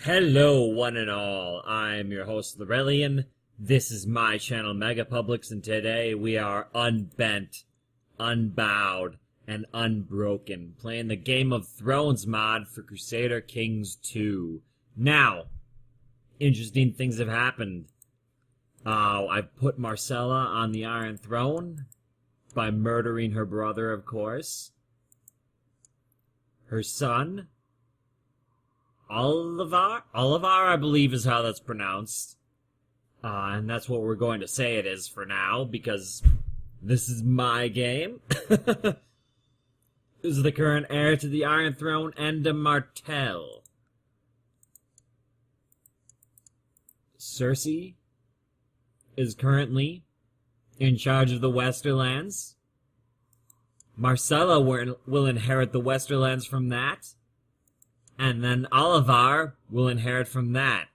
Hello, one and all. I'm your host, Lorrelion. This is my channel, Megapublix, and today we are Unbent, Unbowed, and Unbroken, playing the Game of Thrones mod for Crusader Kings 2. Now, interesting things have happened. I've put Marcella on the Iron Throne by murdering her brother, of course. Her son, Olivar, I believe is how that's pronounced. And that's what we're going to say it is for now, because this is my game. Is the current heir to the Iron Throne and a Martell. Cersei is currently in charge of the Westerlands. Marcella will inherit the Westerlands from that. And then Olivar will inherit from that.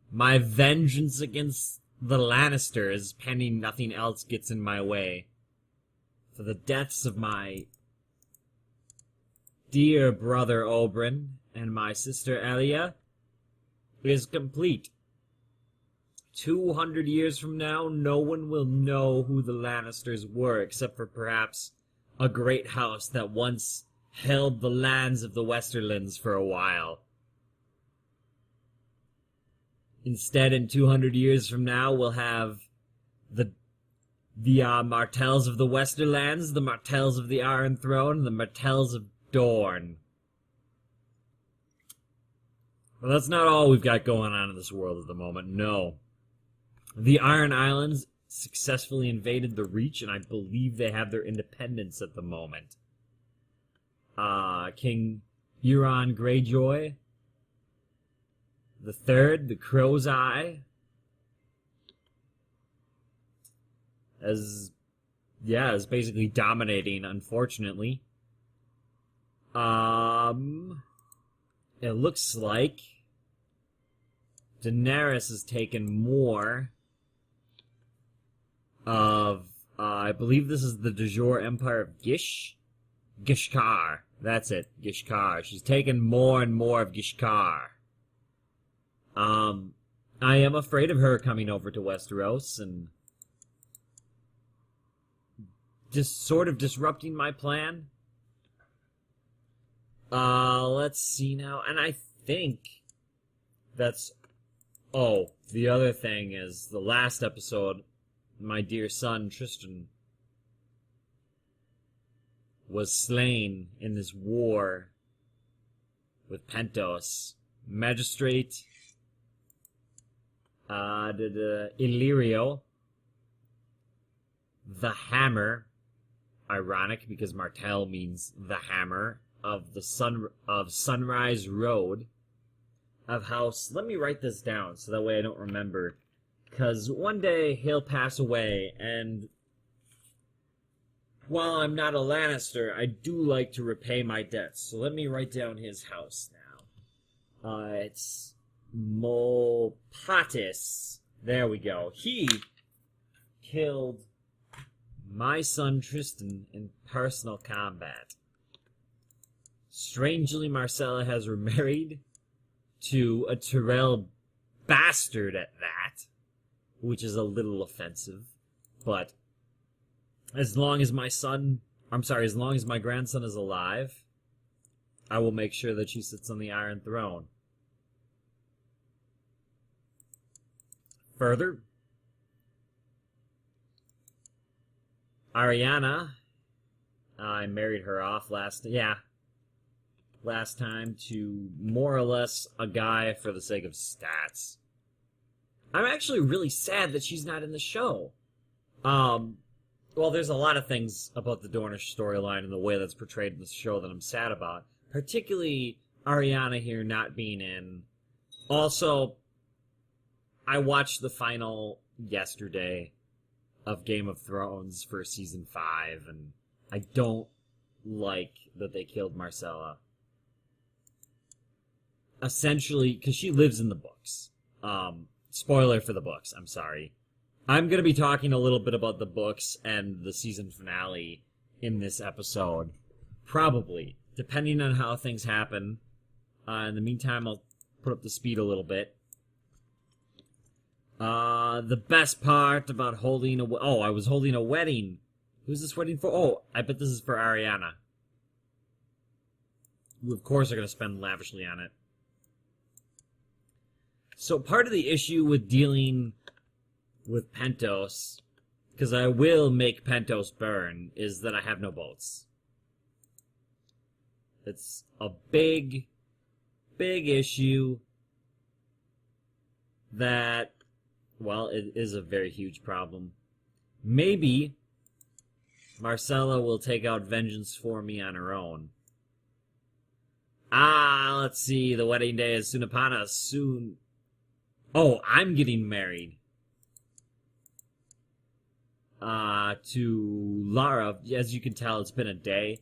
My vengeance against the Lannisters, pending nothing else gets in my way, for the deaths of my dear brother Oberyn and my sister Elia, is complete. 200 years from now, no one will know who the Lannisters were, except for perhaps a great house that once held the lands of the Westerlands for a while. Instead, in 200 years from now, we'll have the Martells of the Westerlands, the Martells of the Iron Throne, and the Martells of Dorne. Well, that's not all we've got going on in this world at the moment, no. The Iron Islands successfully invaded the Reach, and I believe they have their independence at the moment. King Euron Greyjoy the Third, the Crow's Eye, is basically dominating, unfortunately. It looks like Daenerys has taken more of, I believe this is the de jure Empire of Gishkar. That's it, Gishkar. She's taken more and more of Gishkar. I am afraid of her coming over to Westeros and just sort of disrupting my plan. Let's see now. And I think that's... Oh, the other thing is, the last episode, my dear son, Tristan, was slain in this war with Pentos. Magistrate Illyrio, the Hammer, ironic because Martell means the Hammer, of the Sunrise Road, of House... Let me write this down so that way I don't remember, because one day he'll pass away, and while I'm not a Lannister, I do like to repay my debts. So let me write down his house now. It's Molpatis. There we go. He killed my son Tristan in personal combat. Strangely, Marcella has remarried to a Tyrell bastard at that, which is a little offensive, but as long as as long as my grandson is alive, I will make sure that she sits on the Iron Throne. Further, Ariana, I married her off last time to more or less a guy for the sake of stats. I'm actually really sad that she's not in the show. Well, there's a lot of things about the Dornish storyline and the way that's portrayed in the show that I'm sad about. Particularly Ariana here not being in. Also, I watched the final yesterday of Game of Thrones for Season 5, and I don't like that they killed Marcella. Essentially, because she lives in the books. Spoiler for the books, I'm sorry. I'm going to be talking a little bit about the books and the season finale in this episode. Probably. Depending on how things happen. In the meantime, put up the speed a little bit. The best part about holding a... Oh, I was holding a wedding. Who's this wedding for? Oh, I bet this is for Ariana. Who, of course, are going to spend lavishly on it. So part of the issue with dealing with Pentos, because I will make Pentos burn, is that I have no boats. It's a big, big issue that, well, it is a very huge problem. Maybe Marcella will take out Vengeance for me on her own. Let's see, the wedding day is soon upon us. Soon. Oh, I'm getting married. To Lara. As you can tell, it's been a day.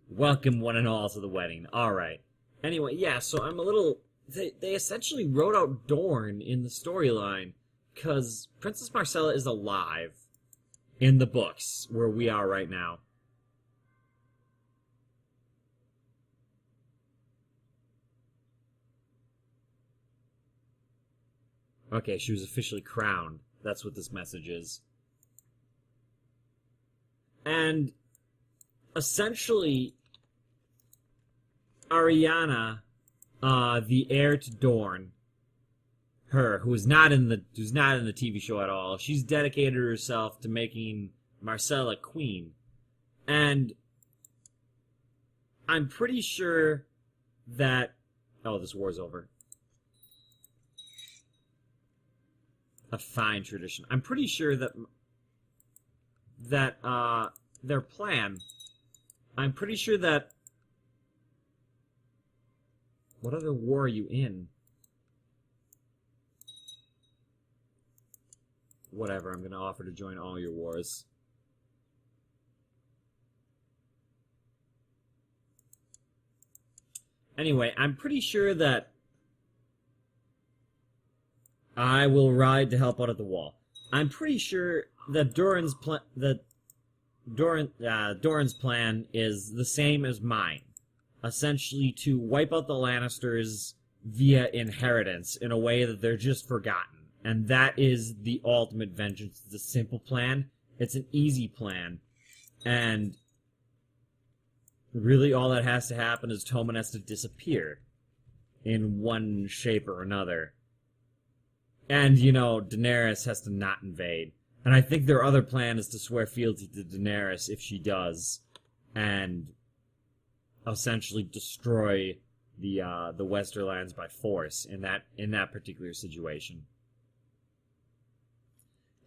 Welcome one and all to the wedding. Alright. Anyway, yeah, so I'm a little... They essentially wrote out Dorn in the storyline, because Princess Marcella is alive in the books, where we are right now. Okay, she was officially crowned. That's what this message is. And essentially, Ariana, the heir to Dorn, her, who's not in the TV show at all, she's dedicated herself to making Marcella queen. And I'm pretty sure that... Oh, this war's over. A fine tradition. I'm pretty sure that their plan... I'm pretty sure that... What other war are you in? Whatever, I'm going to offer to join all your wars. Anyway, I'm pretty sure that I will ride to help out at the wall. I'm pretty sure that Doran's plan is the same as mine. Essentially to wipe out the Lannisters via inheritance in a way that they're just forgotten. And that is the ultimate vengeance. It's a simple plan. It's an easy plan. And really all that has to happen is Tommen has to disappear in one shape or another. And, you know, Daenerys has to not invade. And I think their other plan is to swear fealty to Daenerys if she does. And essentially destroy the Westerlands by force in that particular situation.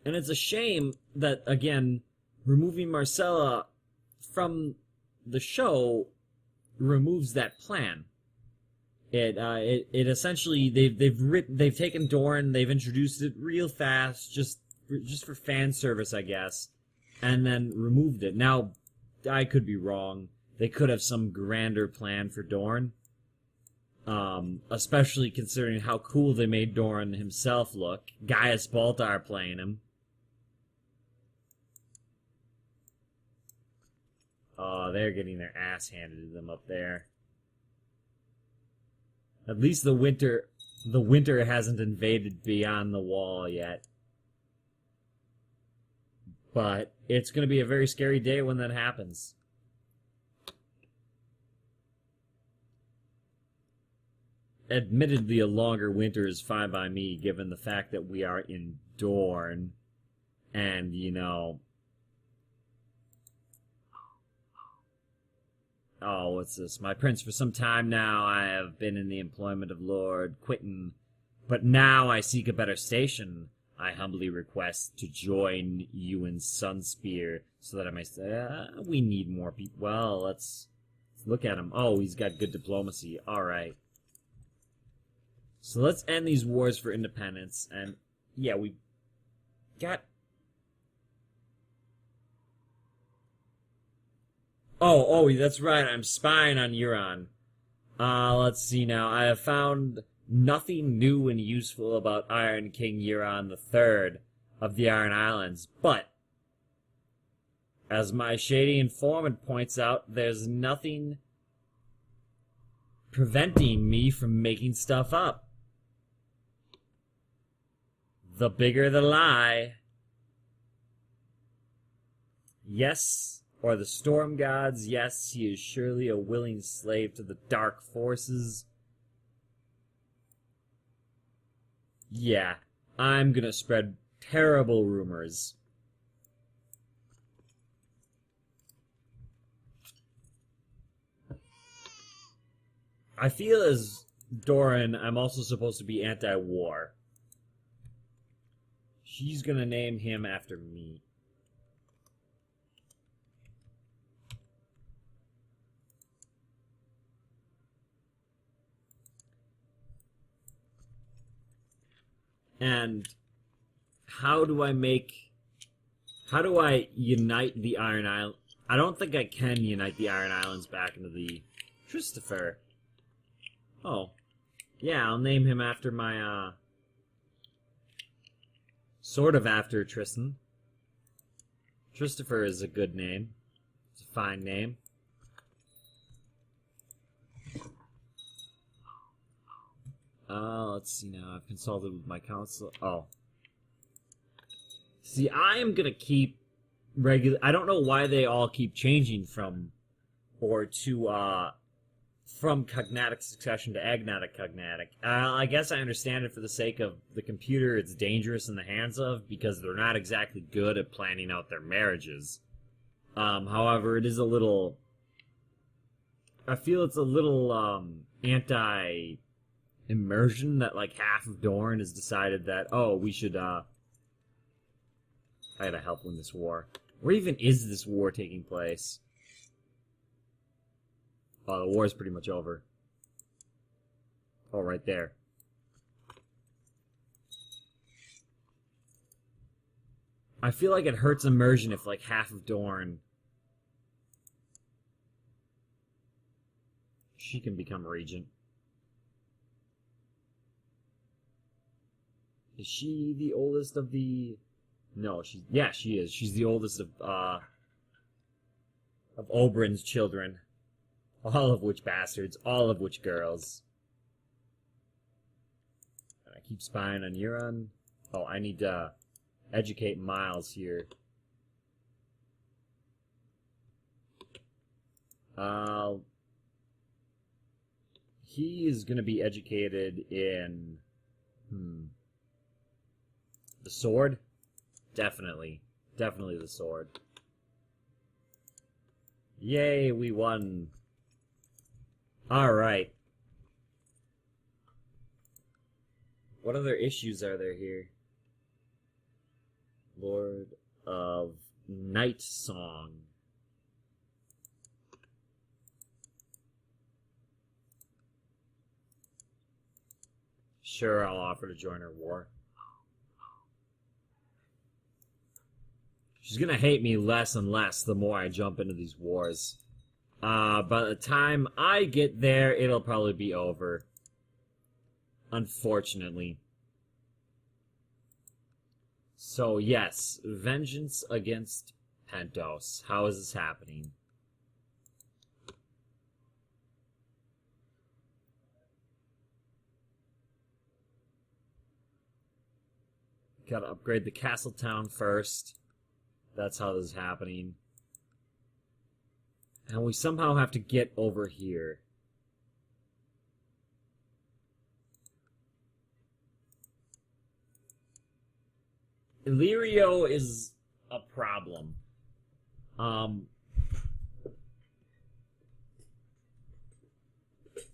And it's a shame that, again, removing Marcella from the show removes that plan. It essentially they've taken Dorne, they've introduced it real fast, just for fan service, I guess, and then removed it. Now, I could be wrong. They could have some grander plan for Dorne, especially considering how cool they made Dorne himself look. Gaius Baltar playing him. Oh, they're getting their ass handed to them up there. At least the winter hasn't invaded beyond the wall yet. But it's going to be a very scary day when that happens. Admittedly, a longer winter is fine by me, given the fact that we are in Dorne. And, you know... Oh, what's this? My prince, for some time now I have been in the employment of Lord Quitton, but now I seek a better station. I humbly request to join you in Sunspear, so that I may say, we need more people. Well, let's look at him. Oh, he's got good diplomacy. Alright. So let's end these wars for independence, and yeah, we got... Oh, that's right, I'm spying on Euron. Let's see now. I have found nothing new and useful about Iron King Euron III of the Iron Islands, but, as my shady informant points out, there's nothing preventing me from making stuff up. The bigger the lie. Yes, or the storm gods, yes, he is surely a willing slave to the dark forces. Yeah, I'm gonna spread terrible rumors. I feel as Doran, I'm also supposed to be anti-war. She's gonna name him after me. And how do I unite the Iron Island? I don't think I can unite the Iron Islands back into the Christopher. Oh. Yeah, I'll name him after my, sort of after Tristan. Christopher is a good name. It's a fine name. Let's see now. I've consulted with my counsel. Oh. See, I am gonna keep regular. I don't know why they all keep changing from cognatic succession to agnatic cognatic. I guess I understand it for the sake of the computer. It's dangerous in the hands of because they're not exactly good at planning out their marriages. However, it is a little. I feel it's a little anti. Immersion that like half of Dorne has decided that we should I gotta help win this war. Where even is this war taking place? Oh, the war is pretty much over. Oh, right there. I feel like it hurts immersion if like half of Dorne she can become regent. Is she the oldest of the... No, she is. She's the oldest of Oberyn's children. All of which bastards, all of which girls. I keep spying on Euron. Oh, I need to educate Miles here. He is going to be educated in... The sword? Definitely. Definitely the sword. Yay, we won. Alright. What other issues are there here? Lord of Night Song. Sure, I'll offer to join her war. She's gonna hate me less and less the more I jump into these wars. By the time I get there, it'll probably be over. Unfortunately. So, yes, vengeance against Pentos. How is this happening? Gotta upgrade the castle town first. That's how this is happening. And we somehow have to get over here. Illyrio is a problem.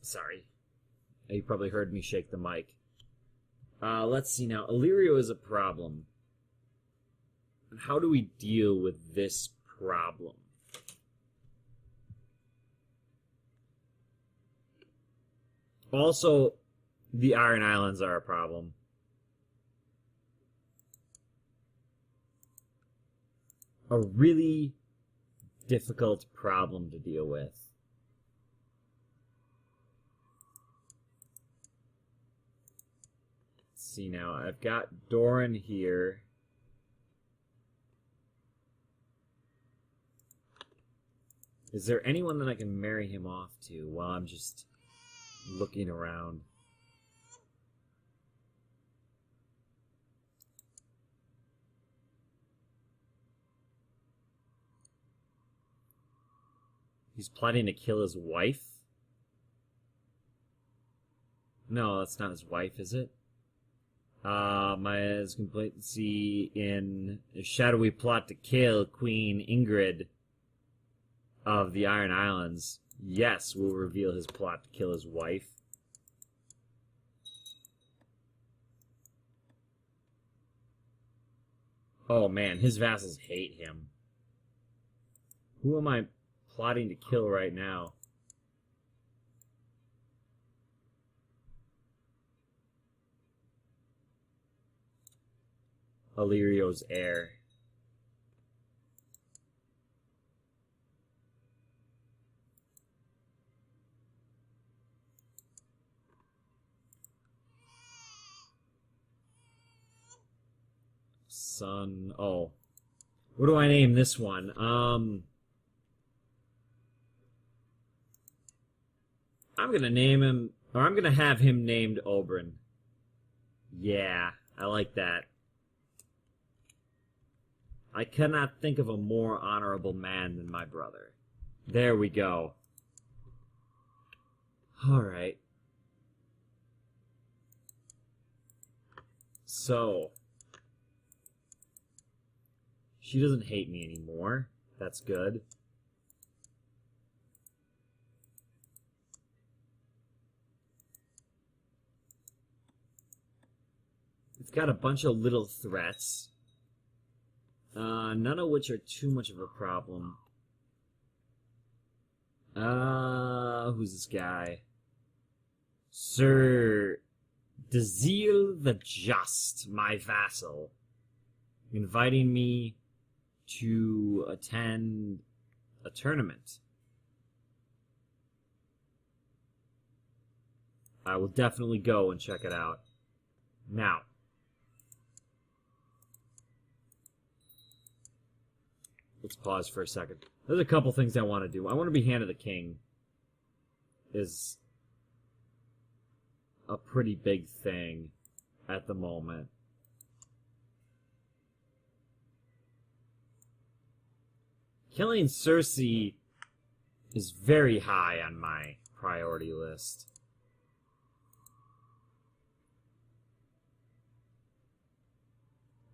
Sorry. You probably heard me shake the mic. Let's see now. Illyrio is a problem. How do we deal with this problem? Also, the Iron Islands are a problem. A really difficult problem to deal with. Let's see now. I've got Doran here. Is there anyone that I can marry him off to while I'm just looking around. He's plotting to kill his wife? No, that's not his wife, is it? My complacency in a shadowy plot to kill Queen Ingrid of the Iron Islands. Yes, will reveal his plot to kill his wife. Oh man, his vassals hate him. Who am I plotting to kill right now? Illyrio's heir. Son. Oh. What do I name this one? I'm gonna name him, or I'm gonna have him named Oberyn. Yeah, I like that. I cannot think of a more honorable man than my brother. There we go. Alright. So. She doesn't hate me anymore. That's good. It's got a bunch of little threats. None of which are too much of a problem. Who's this guy? Sir Dazil the Just, my vassal, inviting me to attend a tournament. I will definitely go and check it out. Now, let's pause for a second. There's a couple things I want to do. I want to be Hand of the King. Is a pretty big thing at the moment. Killing Cersei is very high on my priority list.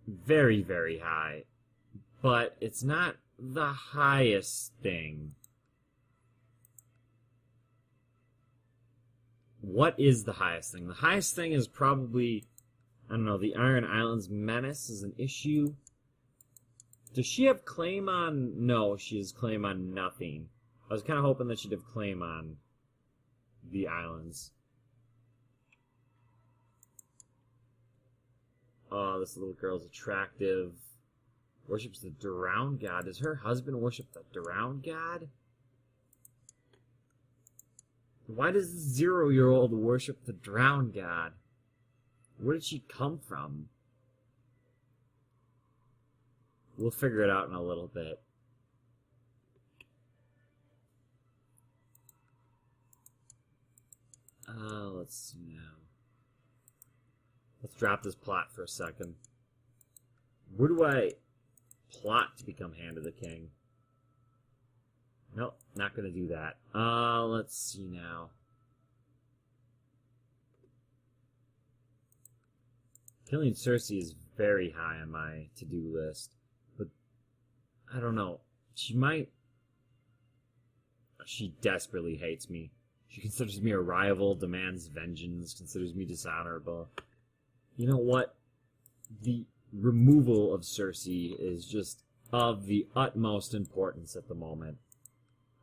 Very, very high. But it's not the highest thing. What is the highest thing? The highest thing is probably, I don't know, the Iron Islands menace is an issue. Does she have claim on... No, she has claim on nothing. I was kind of hoping that she'd have claim on the islands. Oh, this little girl's attractive. Worships the drowned god. Does her husband worship the drowned god? Why does this 0-year-old worship the drowned god? Where did she come from? We'll figure it out in a little bit. Let's see now. Let's drop this plot for a second. Where do I plot to become Hand of the King? Nope, not gonna do that. Let's see now. Killing Cersei is very high on my to-do list. But, I don't know. She might... She desperately hates me. She considers me a rival, demands vengeance, considers me dishonorable. You know what? The removal of Cersei is just of the utmost importance at the moment.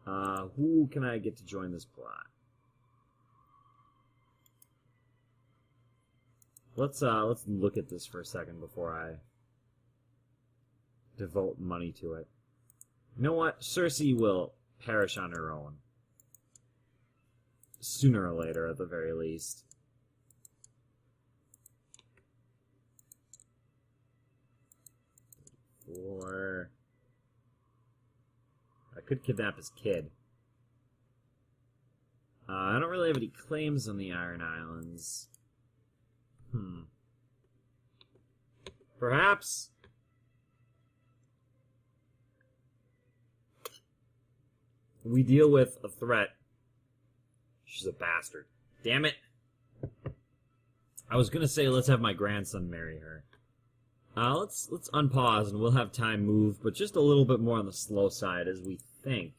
Who can I get to join this plot? Let's look at this for a second before I devote money to it. You know what? Cersei will perish on her own. Sooner or later, at the very least. Or I could kidnap his kid. I don't really have any claims on the Iron Islands. Perhaps... we deal with a threat. She's a bastard. Damn it. I was gonna say let's have my grandson marry her. Let's unpause and we'll have time move, but just a little bit more on the slow side as we think.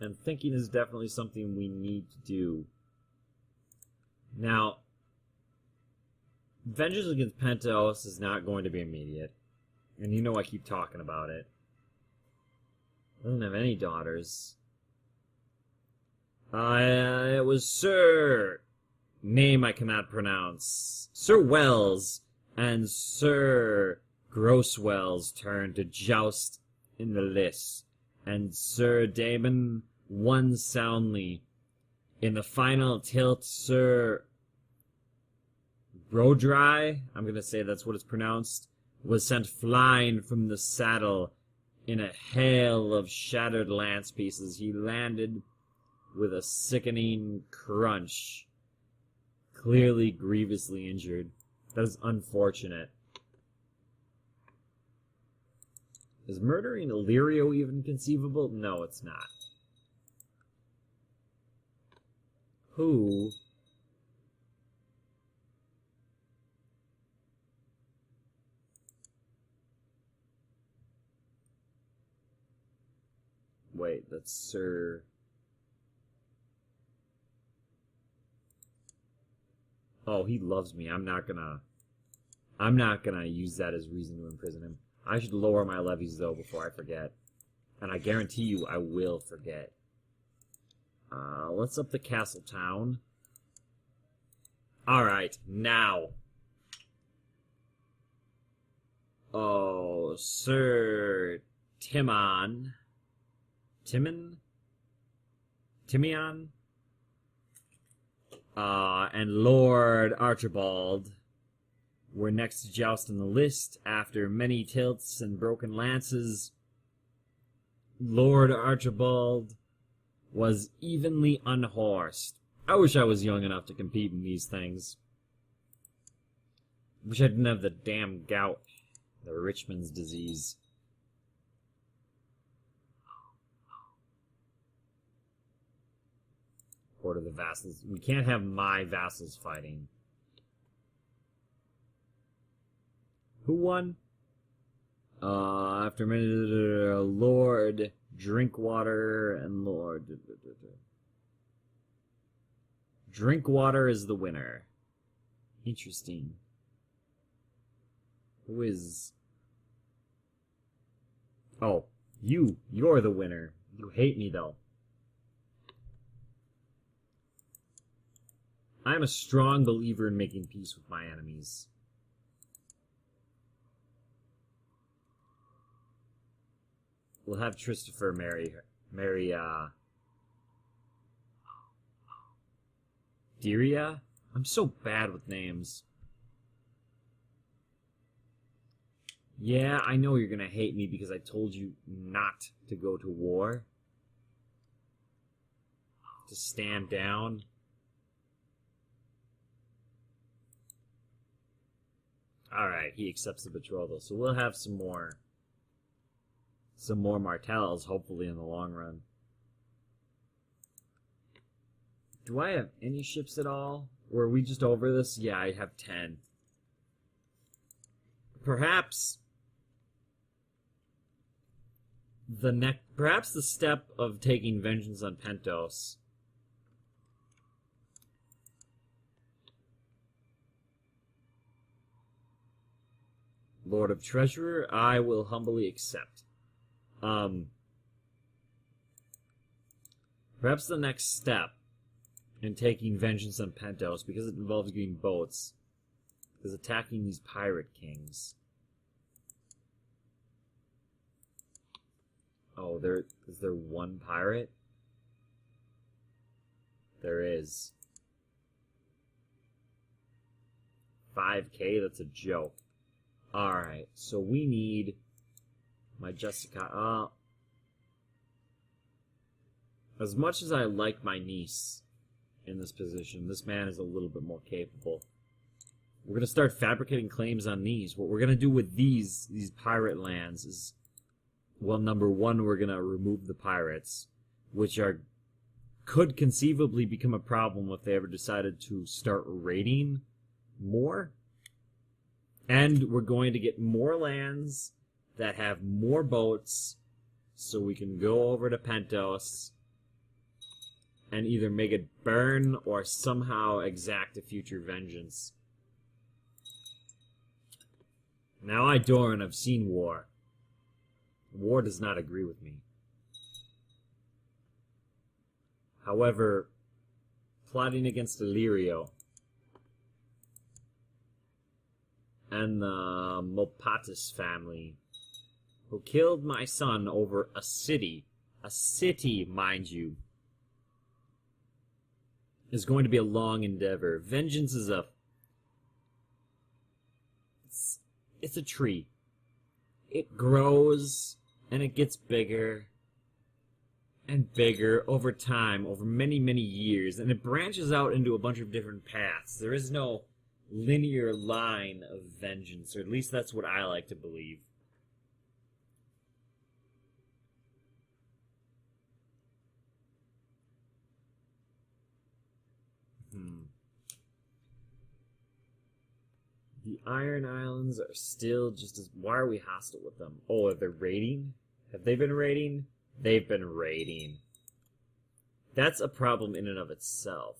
And thinking is definitely something we need to do. Now, vengeance against Pentos is not going to be immediate. And you know I keep talking about it. Doesn't have any daughters. It was Sir... name I cannot pronounce. Sir Wells and Sir Grosswell's turn to joust in the lists. And Sir Damon won soundly. In the final tilt, Sir Brodry, I'm going to say that's what it's pronounced, was sent flying from the saddle in a hail of shattered lance pieces. He landed with a sickening crunch, clearly grievously injured. That is unfortunate. Is murdering Illyrio even conceivable? No, it's not. Who... Wait, that's Sir... Oh, he loves me. I'm not gonna use that as reason to imprison him. I should lower my levies, though, before I forget. And I guarantee you I will forget. Let's up the castle town. Alright, now. Oh, Sir Timon. Timion? And Lord Archibald were next to joust in the list. After many tilts and broken lances, Lord Archibald was evenly unhorsed. I wish I was young enough to compete in these things. Wish I didn't have the damn gout, the Richmond's disease. Order the vassals. We can't have my vassals fighting. Who won? After a minute, Lord Drinkwater and Lord... Drinkwater is the winner. Interesting. Who is... Oh, you're the winner. You hate me, though. I'm a strong believer in making peace with my enemies. We'll have Christopher marry Diria? I'm so bad with names. Yeah, I know you're gonna hate me because I told you not to go to war. To stand down. Alright, he accepts the betrothal. So we'll have some more Martells, hopefully, in the long run. Do I have any ships at all? Or are we just over this? Yeah, I have 10. Perhaps the step of taking vengeance on Pentos Lord of Treasurer, I will humbly accept. Perhaps the next step in taking vengeance on Pentos, because it involves getting boats, is attacking these pirate kings. Oh, is there one pirate? There is. 5K? That's a joke. Alright, so we need my Jessica. As much as I like my niece in this position, this man is a little bit more capable. We're going to start fabricating claims on these. What we're going to do with these pirate lands is, well, number one, we're going to remove the pirates, which could conceivably become a problem if they ever decided to start raiding more. And we're going to get more lands that have more boats, so we can go over to Pentos and either make it burn or somehow exact a future vengeance. Now I, Doran, have seen war. War does not agree with me. However, plotting against Illyrio and the Mopatis family, who killed my son over a city, mind you, is going to be a long endeavor. Vengeance is it's a tree. It grows, and it gets bigger and bigger over time, over many, many years, and it branches out into a bunch of different paths. There is no linear line of vengeance, or at least that's what I like to believe. The Iron Islands are still just as... Why are we hostile with them? Oh, are they raiding? Have they been raiding? They've been raiding. That's a problem in and of itself.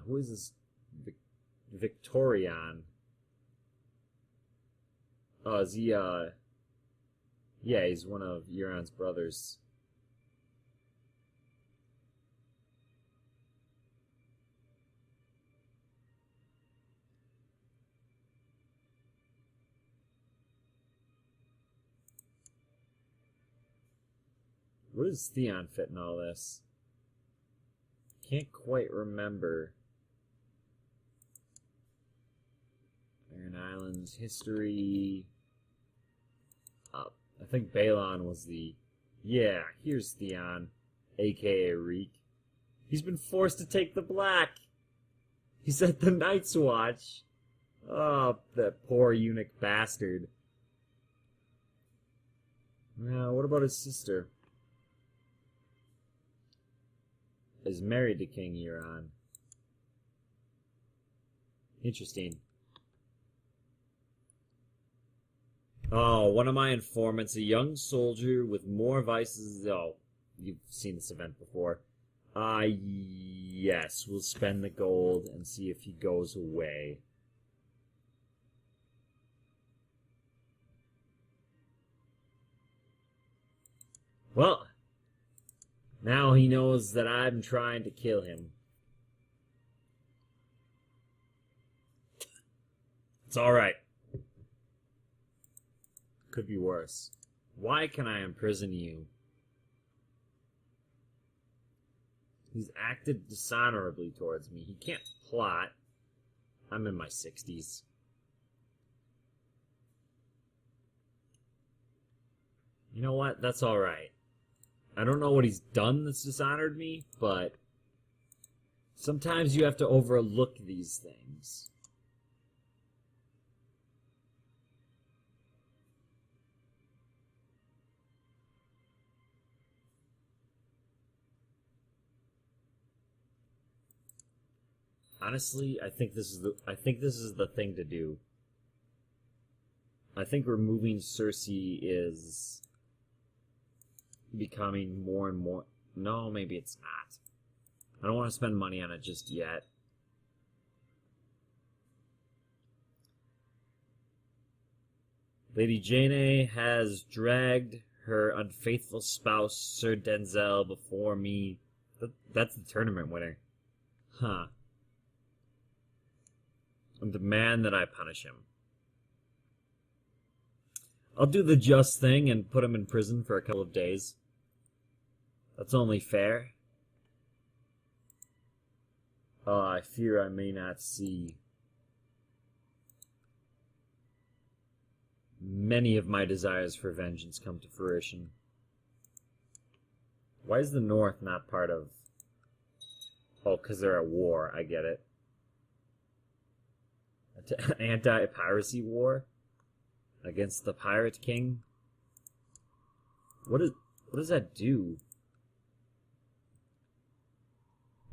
Who is this? Victorian. Oh, is he, yeah, he's one of Euron's brothers. Where does Theon fit in all this? Can't quite remember. Iron Islands history. I think Balon was the... Yeah, here's Theon, a.k.a. Reek. He's been forced to take the black. He's at the Night's Watch. Oh, that poor eunuch bastard. Now, what about his sister? Is married to King Euron. Interesting. Oh, one of my informants, a young soldier with more vices... Oh, you've seen this event before. Yes, we'll spend the gold and see if he goes away. Well, now he knows that I'm trying to kill him. It's alright. Could be worse. Why can I imprison you? He's acted dishonorably towards me. He can't plot. I'm in my 60s. You know what? That's alright. I don't know what he's done that's dishonored me, but sometimes you have to overlook these things. Honestly, I think this is the thing to do. I think removing Cersei is becoming more and more... No, maybe it's not. I don't want to spend money on it just yet. Lady Jane has dragged her unfaithful spouse, Sir Denzel, before me. That's the tournament winner. Huh. And demand that I punish him. I'll do the just thing and put him in prison for a couple of days. That's only fair. I fear I may not see. many of my desires for vengeance come to fruition. Why is the North not part of... Oh, because they're at war. I get it. Anti-piracy war? Against the Pirate King? What does that do?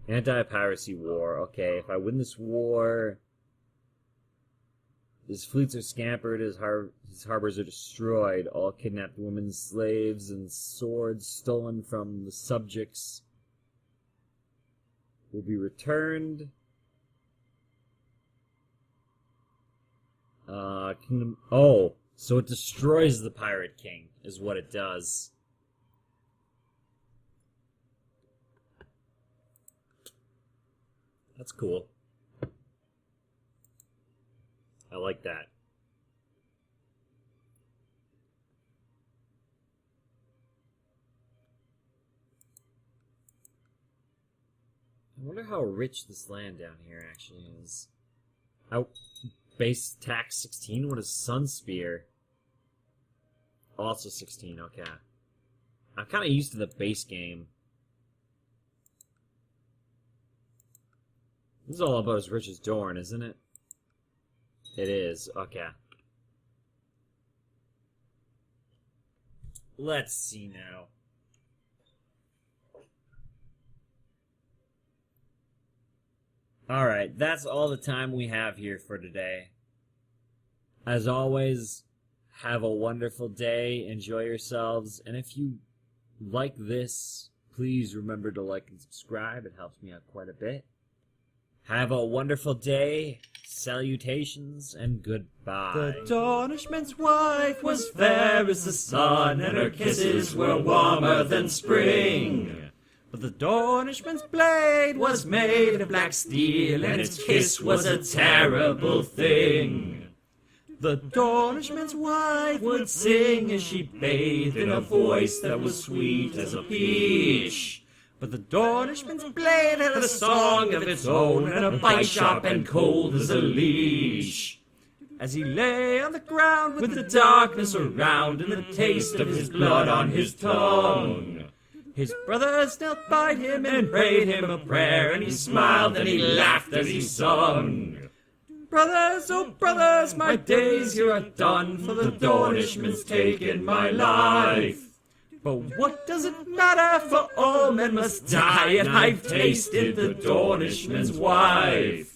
Anti-piracy war. Okay, if I win this war... His fleets are scampered, his harbors are destroyed, all kidnapped women, slaves, and swords stolen from the subjects will be returned. Kingdom... Oh, so it destroys the Pirate King, is what it does. That's cool. I like that. I wonder how rich this land down here actually is. Base tax 16? What is Sun Spear? Also 16, okay. I'm kind of used to the base game. This is all about as rich as Dorn, isn't it? It is, okay. Let's see now. Alright, that's all the time we have here for today. As always, have a wonderful day, enjoy yourselves, and if you like this, please remember to like and subscribe. It helps me out quite a bit. Have a wonderful day, salutations, and goodbye. The Dornishman's wife was fair as the sun, and her kisses were warmer than spring. But the Dornishman's blade was made of black steel, and its kiss was a terrible thing. The Dornishman's wife would sing as she bathed in a voice that was sweet as a peach. But the Dornishman's blade had a song of its own, and a bite sharp and cold as a leash. As he lay on the ground with the darkness around and the taste of his blood on his tongue, his brothers knelt by him and prayed him a prayer, and he smiled and he laughed as he sung. Brothers, oh brothers, my days here are done, for the Dornishman's taken my life. But what does it matter, for all men must die, and I've tasted the Dornishman's wife.